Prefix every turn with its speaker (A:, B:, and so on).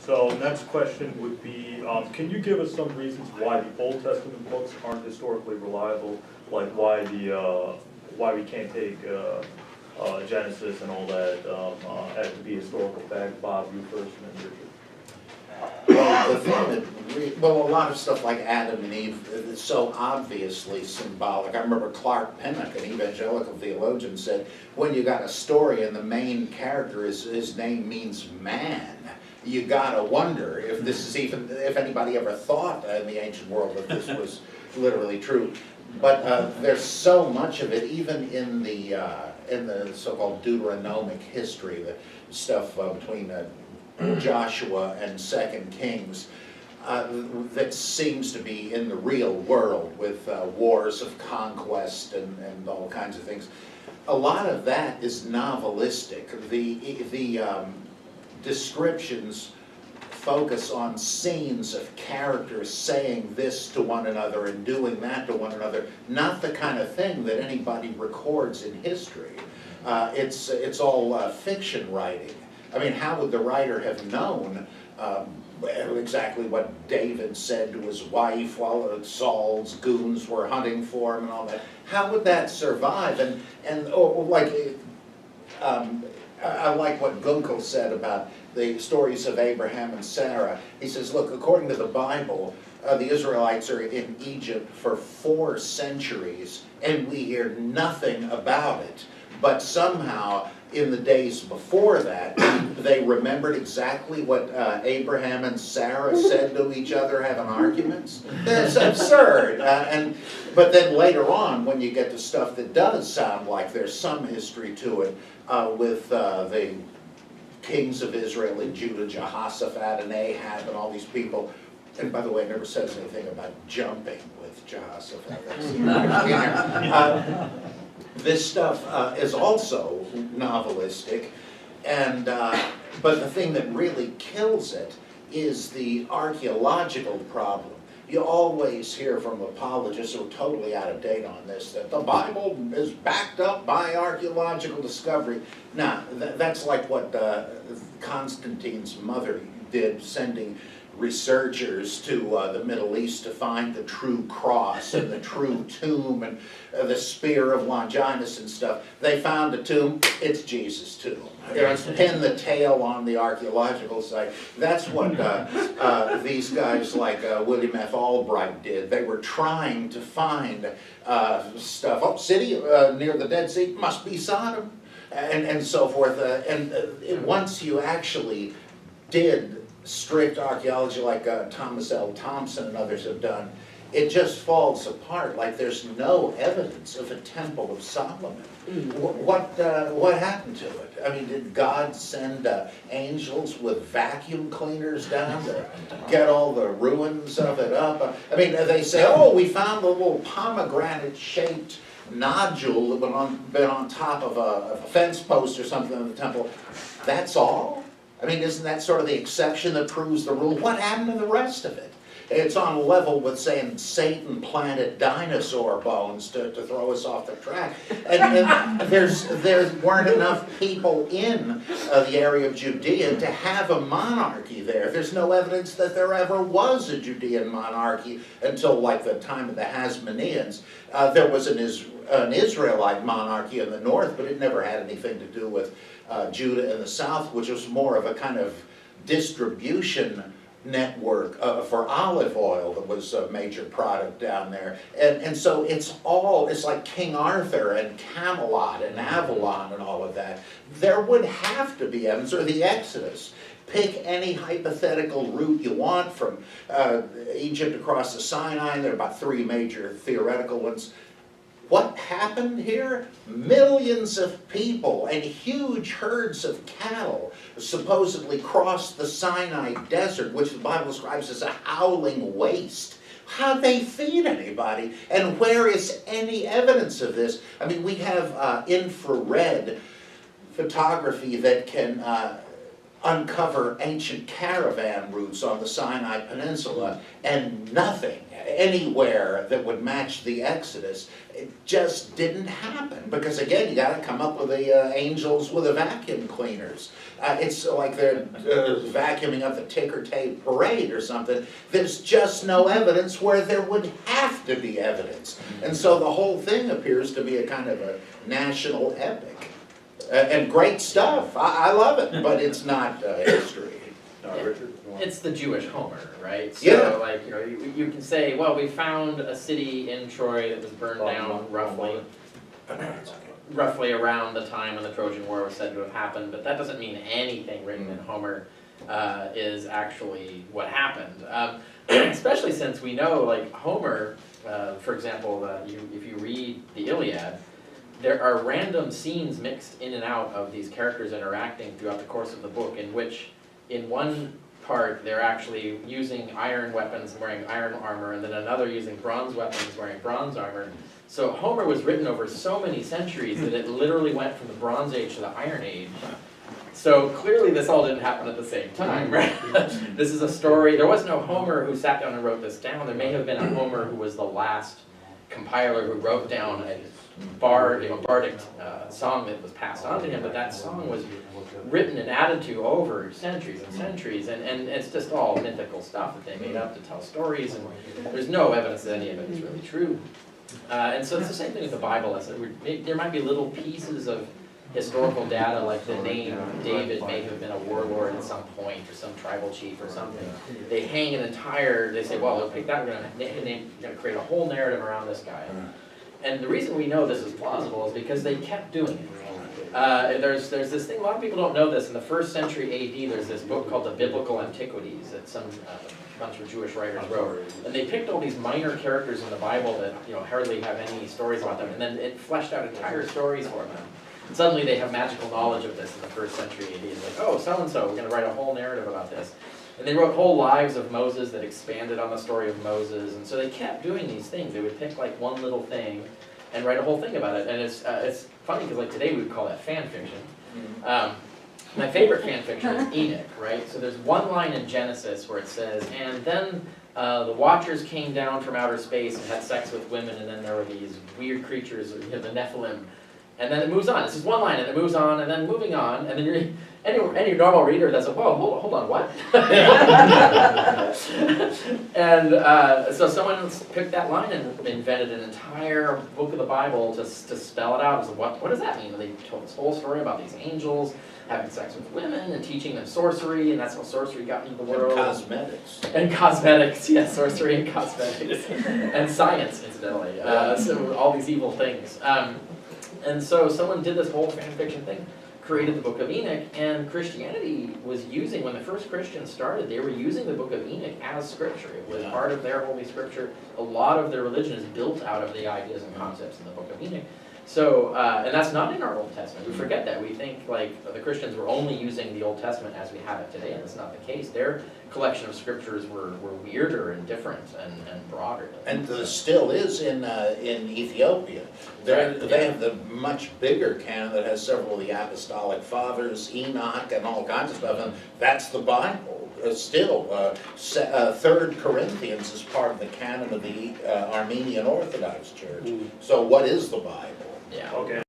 A: So next question would be, can you give us some reasons why the Old Testament books aren't historically reliable? Like why we can't take Genesis and all that as to be historical fact? Bob, you first, and then Richard.
B: Well, the thing that, a lot of stuff like Adam and Eve is so obviously symbolic. I remember Clark Pinnock, an evangelical theologian, said, when you got a story and the main character his name means man, you gotta wonder if this is even, if anybody ever thought in the ancient world that this was literally true. But there's so much of it, even in the so-called Deuteronomic history, the stuff between Joshua and 2 Kings, that seems to be in the real world with wars of conquest and all kinds of things. A lot of that is novelistic. The descriptions focus on scenes of characters saying this to one another and doing that to one another, not the kind of thing that anybody records in history. It's all fiction writing. I mean, how would the writer have known exactly what David said to his wife while Saul's goons were hunting for him and all that? How would that survive? I like what Gunkel said about the stories of Abraham and Sarah. He says, look, according to the Bible, the Israelites are in Egypt for 4 centuries, and we hear nothing about it. But somehow, in the days before that, they remembered exactly what Abraham and Sarah said to each other having arguments. That's absurd. But then later on, when you get to stuff that does sound like there's some history to it, with the kings of Israel and Judah, Jehoshaphat and Ahab and all these people. And by the way, it never says anything about jumping with Jehoshaphat. This stuff is also novelistic, and but the thing that really kills it is the archaeological problem. You always hear from apologists who are totally out of date on this, that the Bible is backed up by archaeological discovery. Now, that's like what Constantine's mother did, sending researchers to the Middle East to find the true cross and the true tomb and the spear of Longinus and stuff. They found a tomb, it's Jesus' tomb. It's pin the tail on the archaeological site. That's what these guys like William F. Albright did. They were trying to find stuff. Oh, city near the Dead Sea, must be Sodom, and so forth. Once you actually did strict archaeology like Thomas L. Thompson and others have done, it just falls apart. Like there's no evidence of a Temple of Solomon. What happened to it? I mean, did God send angels with vacuum cleaners down to get all the ruins of it up? I mean, they say, oh, we found a little pomegranate-shaped nodule that had been on top of a fence post or something in the temple. That's all? I mean, isn't that sort of the exception that proves the rule? What happened to the rest of it? It's on a level with saying Satan planted dinosaur bones to throw us off the track. And there weren't enough people in the area of Judea to have a monarchy there. There's no evidence that there ever was a Judean monarchy until like the time of the Hasmoneans. There was an Israelite monarchy in the north, but it never had anything to do with Judah in the south, which was more of a kind of distribution network for olive oil that was a major product down there. And so it's like King Arthur and Camelot and Avalon and all of that. There would have to be evidence, or the Exodus. Pick any hypothetical route you want from Egypt across the Sinai. There are about 3 major theoretical ones. What happened here? Millions of people and huge herds of cattle supposedly crossed the Sinai desert, which the Bible describes as a howling waste. How'd they feed anybody? And where is any evidence of this? I mean, we have infrared photography that can uncover ancient caravan routes on the Sinai Peninsula, and nothing anywhere that would match the Exodus. It just didn't happen, because again, you gotta come up with the angels with the vacuum cleaners. It's like they're vacuuming up the ticker tape parade or something. There's just no evidence where there would have to be evidence. And so the whole thing appears to be a kind of a national epic. And great stuff, I love it, but it's not history.
A: Richard?
C: It's the Jewish Homer, right? So,
B: Yeah.
C: like, you know, you can say, well, we found a city in Troy that was burned down roughly around the time when the Trojan War was said to have happened, but that doesn't mean anything written in Homer is actually what happened. Especially since we know, like, Homer, for example, if you read the Iliad, there are random scenes mixed in and out of these characters interacting throughout the course of the book, in which, in one part, they're actually using iron weapons and wearing iron armor, and then another using bronze weapons wearing bronze armor. So Homer was written over so many centuries that it literally went from the Bronze Age to the Iron Age. So clearly this all didn't happen at the same time, right? This is a story, there was no Homer who sat down and wrote this down. There may have been a Homer who was the last compiler who wrote down a bardic song that was passed on to him, but that song was written and added to over centuries and centuries, and it's just all mythical stuff that they made up to tell stories, and there's no evidence that any of it is really true. And so it's the same thing with the Bible. There might be little pieces of historical data, like the name David may have been a warlord at some point, or some tribal chief or something. They hang an entire, they say, well, we'll pick that, we're gonna create a whole narrative around this guy. And the reason we know this is plausible is because they kept doing it. There's this thing, a lot of people don't know this, in the 1st century AD, there's this book called the Biblical Antiquities that some bunch of Jewish writers wrote. And they picked all these minor characters in the Bible that, you know, hardly have any stories about them, and then it fleshed out entire stories for them. And suddenly they have magical knowledge of this in the 1st century AD. It's like, oh, so-and-so, we're going to write a whole narrative about this. And they wrote whole lives of Moses that expanded on the story of Moses, and so they kept doing these things. They would pick like one little thing and write a whole thing about it. And it's funny because like today we would call that fan fiction. My favorite fan fiction is Enoch, right? So there's one line in Genesis where it says, and then the Watchers came down from outer space and had sex with women, and then there were these weird creatures, you know, the Nephilim. And then it moves on. This is one line, and it moves on, and then moving on, and then any normal reader does it. Whoa, hold on, what? And so someone picked that line and invented an entire book of the Bible to spell it out. So what does that mean? And they told this whole story about these angels having sex with women and teaching them sorcery, and that's how sorcery got into the world.
B: And cosmetics.
C: And cosmetics, yes, sorcery and cosmetics. And science, incidentally. So all these evil things. And so someone did this whole fan fiction thing, created the Book of Enoch, and Christianity was using, when the first Christians started, they were using the Book of Enoch as scripture. It was part of their holy scripture. A lot of their religion is built out of the ideas and concepts in the Book of Enoch. So, and that's not in our Old Testament. We forget that. We think like the Christians were only using the Old Testament as we have it today, and that's not the case. Their collection of scriptures were weirder and different and broader.
B: And there still is in Ethiopia. They have the much bigger canon that has several of the apostolic fathers, Enoch, and all kinds of stuff, and that's the Bible. Still, 3rd Corinthians is part of the canon of the Armenian Orthodox Church. So what is the Bible?
C: Yeah.
A: Okay.